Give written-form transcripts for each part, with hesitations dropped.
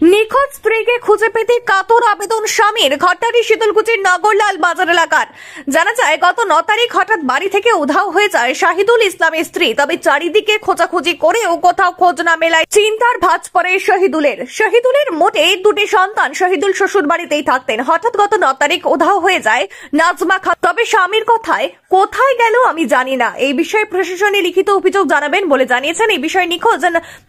নিখোঁজ স্ত্রীকে খুঁজে পেতে কাতর আবেদন স্বামীর। ঘটনাটি শীতলকুচির নগরলাল বাজার এলাকার। জানা যায় গত 9 তারিখ হঠাৎ বাড়ি থেকে উধাও হয়ে যায় শাহিদুল ইসলামের স্ত্রী। তবে চারিদিকে খোঁজাখুঁজি করেও কোথাও খোঁজ না মেলায় চিন্তার ভাঁজ পড়ে শহীদুলের মোটে 2টি সন্তান। শহীদুল শ্বশুর বাড়িতেই থাকতেন। হঠাৎ গত 9 তারিখ উধাও হয়ে যায় নাজমা খাতুন। তবে স্বামীর কথায় কোথায় গেল আমি জানি না। এই বিষয়ে প্রশাসনে লিখিত অভিযোগ জানাবেন বলে জানিয়েছেন। এই বিষয়ে নিখোঁজ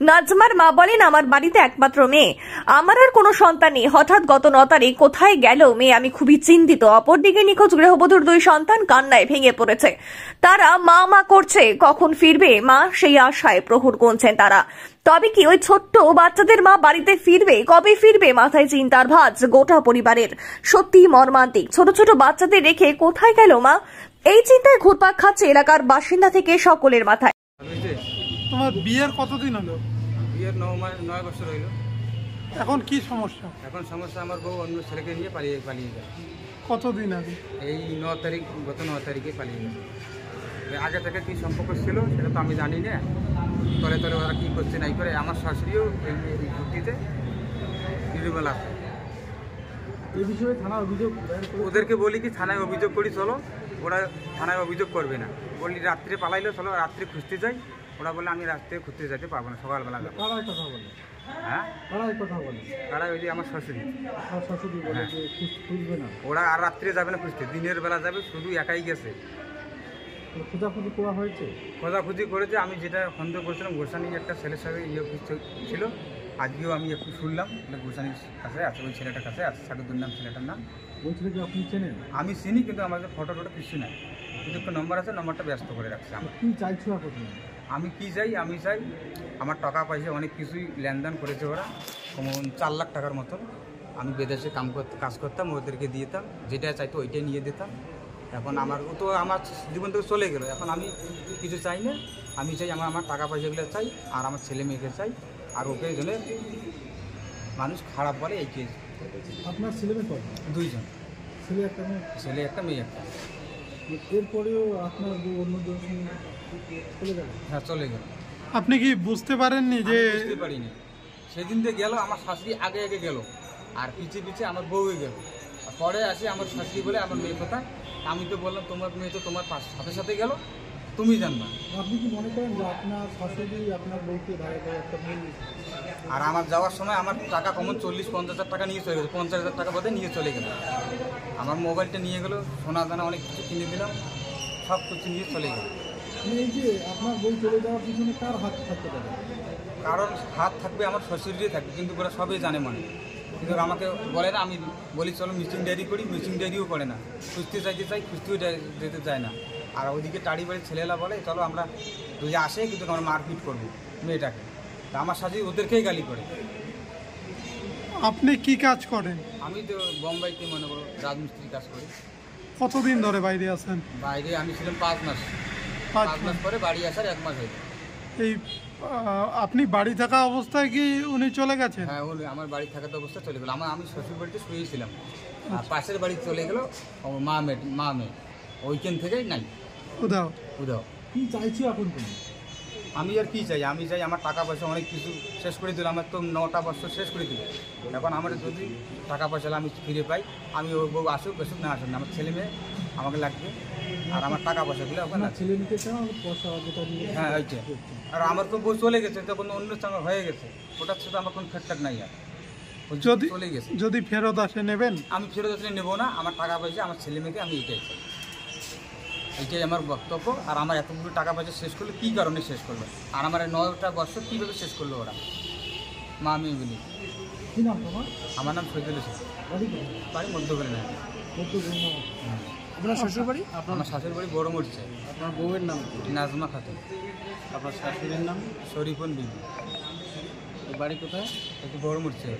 নাজমার মা বলেন, আমার বাড়িতে একমাত্র মেয়ে, আমার আর কোনো সন্তান নেই। হঠাৎ গত 9 তারিখ কোথায় গেল মেয়ে, আমি খুবই চিন্তিত। অপরদিকে নিখোঁজ গৃহবধূর 2 সন্তান কান্নায় ভেঙে পড়েছে। তারা মা করছে, কখন ফিরবে মা, সেই আশায় প্রহর গুনছেন তারা। তবে কি ওই ছোট্ট বাচ্চাদের মা বাড়িতে ফিরবে, কবে ফিরবে, মাথায় চিন্তার ভাঁজ গোটা পরিবারের। সত্যি মর্মান্তিক। ছোট ছোট বাচ্চাদের রেখে কোথায় গেল মা, এই চিন্তায় ঘুরপাক খাচ্ছে এলাকার বাসিন্দা থেকে সকলের মাথায়। তোমার বিয়ের কতদিন হলো? বিয়ের 9 বছর হইল। এখন কি সমস্যা? এখন সমস্যা, আমার বউ অন্য ছেলেকে নিয়ে পালিয়ে যায়। কতদিন আগে? এই 9 তারিখ, গত 9 তারিখে পালিয়ে গেছে। আগে থেকে কি সম্পর্ক ছিল সেটা তো আমি জানি না। তলে তলে ওরা কী করছে নাই করে। আমার শাশুড়িও এই যুক্তিতে নির্মল আছে। এই বিষয়ে থানায় অভিযোগ ওদেরকে বলি কি থানায় অভিযোগ করি, চলো। ওরা থানায় অভিযোগ করবে না। বলি রাত্রে পালাইলো, চলো রাত্রে খুঁজতে যাই। ওরা বলে আমি রাত্রে খুঁজতে যেতে পারবো না, সকালবেলা যাবো। কারাই কথা বলে? হ্যাঁ, কারাই কথা বলে? কারাই ওই যে আমার শাশুড়ি। আপনার শাশুড়ি বলে যে খুঁজবে না? ওরা আর রাত্রে যাবে না খুঁজতে, দিনের বেলা যাবে। শুধু একাই গেছে। খোঁজাখুঁজি করা হয়েছে? খোঁজাখুঁজি করেছে। আমি যেটা সন্দেহ করছিলাম, গোসানির একটা ছেলের সাথে ছিল। আজকেও আমি একটু শুনলাম গোসানির কাছে আছে, ওই ছেলেটার কাছে আছে, সাদুদ্দিন নাম ছেলেটার নাম। ওই ছেলেকে আপনি চেনেন? আমি চিনি, কিন্তু আমাদের ফটো কিছু নাই। কিন্তু একটা নম্বর আছে, নম্বরটা ব্যস্ত করে রাখছে। আমার কি চাইছো এখন? আমি কি চাই, আমি চাই আমার টাকা পয়সা অনেক কিছুই লেনদেন করেছে ওরা, কমন 4 লাখ টাকার মতন। আমি বিদেশে কাজ করতাম, ওদেরকে দিতাম, যেটা চাইতো ওইটাই নিয়ে দিতাম। এখন আমার জীবন থেকে চলে গেল। এখন আমি কিছু চাই না। আমি চাই আমার টাকা পয়সাগুলো চাই, আর আমার ছেলে মেয়েকে চাই। আর ওকে জন্য মানুষ খারাপ বলে এই কেস। আপনার ছেলে মেয়ে কত? 2 জন। ছেলে একটা মেয়ে? ছেলে একটা, মেয়ে একটা। এরপরেও আপনার অন্য জন চলে গেল? হ্যাঁ, চলে গেল। আপনি কি বুঝতে পারেননি? যে বুঝতে পারিনি। সেদিন থেকে গেল আমার শাশুড়ি, আগে গেল, আর পিছিয়ে আমার বউয়ে গেল। পরে আসি আমার শাশুড়ি বলে, আমার মেয়ে কোথায়? আমি তো বললাম তোমার মেয়ে তো তোমার সাথে গেল, তুমি জানবা। আপনি কি মনে করেন যে আপনার শাশুড়ি আপনার বউকে ভাড়া করে একটা মেয়ে? আর আমার যাওয়ার সময় আমার টাকা কমন 40-50 হাজার টাকা নিয়ে চলে গেছে। 50 হাজার টাকা বোধহয় নিয়ে চলে গেল। আমার মোবাইলটা নিয়ে গেলো, সোনা দানা অনেক কিছু কিনে দিলাম, সব কিছু নিয়ে চলে গেল। এই যে আপনার বউ চলে যাওয়ার পিছনে কার হাত থাকতে পারে? কারণ হাত থাকবে আমার শ্বশুরেরই থাকবে, কিন্তু ওরা সবই জানে মনে। কিন্তু আমাকে বলে না। আমি বলি চলো মিসিং ডায়েরি করি, মিসিং ডায়েরিও করে না। খুঁজতে চাই, খুঁজতেও যেতে চায় না। আর ওইদিকে টাড়ি বাড়ির ছেলেরা বলে চলো আমরা যদি আসে, কিন্তু আমরা মারপিট করবো মেয়েটাকে। তা আমার সাথে ওদেরকেই গালি করে। আপনি কি কাজ করেন? আমি তো বোম্বাইতে মনে করো রাজমিস্ত্রি কাজ করি। কতদিন ধরে বাইরে আছেন? বাইরে আমি ছিলাম 5 মাস। 5 মাস পরে বাড়ি আসার 1 মাস হয়েছে। এই আপনি বাড়ি থাকা অবস্থায় কি উনি চলে গেছেন? হ্যাঁ, আমার বাড়ি থাকাতে অবস্থা চলে গেল। আমি শ্বশুর বাড়িতে শুয়েছিলাম, আর পাশের বাড়ি চলে গেল। মা মেয়ে ওইখান থেকেই নাই, উধাও। কি চাইছি এখন তুমি? আমি আর কি চাই? আমি চাই আমার টাকা পয়সা অনেক কিছু শেষ করে দিল। আমার তো 9টা বছর শেষ করে দিল। এখন আমার যদি টাকা পয়সা আমি ফিরে পাই, আমি ওর বউ আসুক না আসুক না, আমার ছেলে মেয়ে আমাকে লাগবে। আর আমার টাকা পয়সাগুলো ওখানে ছেলে নিতে চাও পয়সা যেটা নিয়ে? হ্যাঁ, ওইটা। আর আমার তো বউ চলে গেছে, তখন অন্য সঙ্গে হয়ে গেছে, ওটার সাথে আমার কোনো ফেরটাক নাই। আর চলে গেছে। যদি ফেরত আসে নেবেন? আমি ফেরত আসলে নেবো না। আমার টাকা পয়সা, আমার ছেলে মেয়েকে আমি এইটাই আমার বক্তব্য। আর আমার এতগুলো টাকা পয়সা শেষ করলো কী কারণে শেষ করলো? আর আমার 9টা বছর কীভাবে শেষ করলো ওরা? মা মেয়ে বলি। কী নাম তোমার? আমার নাম শহীদুল ইসলাম। বাড়ি মধ্যবেলে না। আপনার শ্বশুর বাড়ি? আমার শাশুড়ি বাড়ি বড় মরছে। আপনার বউয়ের নাম? নাজমা খাতুন। আপনার শাশুড়ির নাম? শরীফুন বিবি। বাড়ি কোথায়? একটু বড় মরছে।